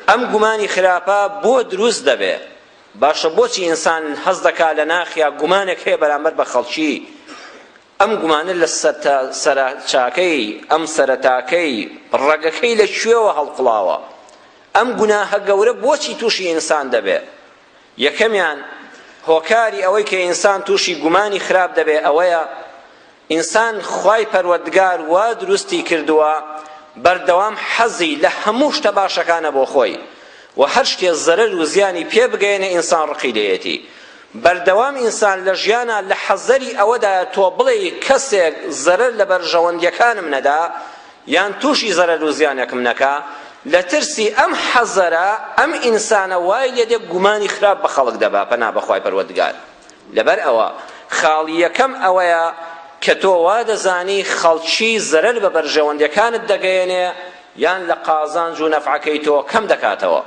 ئەم گومانی خراپە بۆ دروست دەبێ. باشە بۆچی ئینسان هەز دەکات لە ناخیا گومانێک هەیە بەرامبەر بە خەڵکی؟ ئەم گومانە لە سەرچاکەی ئەم سەرەتاکەی ڕەگەکەی لەکوێوە هەڵقڵاوە؟ ئەم گوناهە گەورە بۆچی تووشی ئینسان دەبێ؟ یەکەمیان هۆکاری ئەوەی کە ئینسان تووشی گومانی خراپ دەبێ ئەوەیە ئینسان خوای پەروەردگار وا دروستی کردووە بەردەوام حەزی لە هەموو شتە باشەکانە بۆ خۆی و هەر شتێ زەرەر و زیانی پێ بگەێنێ ئینسان ڕقی دەیەتی. بەردەوام ئینسان لە ژیانە لە حەزەری ئەوەدا تۆ بڵێ کەسێک زەرەر لە بەرژەوەندیەکانم نەدا یان تووشی زەرەر و زیانێکم نەکا، لە ترسی ئەم حەزەرە ئەم ئینسانە وای لێدێ گومانی خراپ بە خەڵک دەبا پەنا بەخوای پەروەردگار. لەبەر ئەوە خاڵی یەکەم ئەوەیە کە تۆ وا دەزانی خەڵکی زەرەر بە بەرژەوەندیەکانت دەگەیەنێ یان لە قازانج و نەفعەکەی تۆ کەم دەکاتەوە.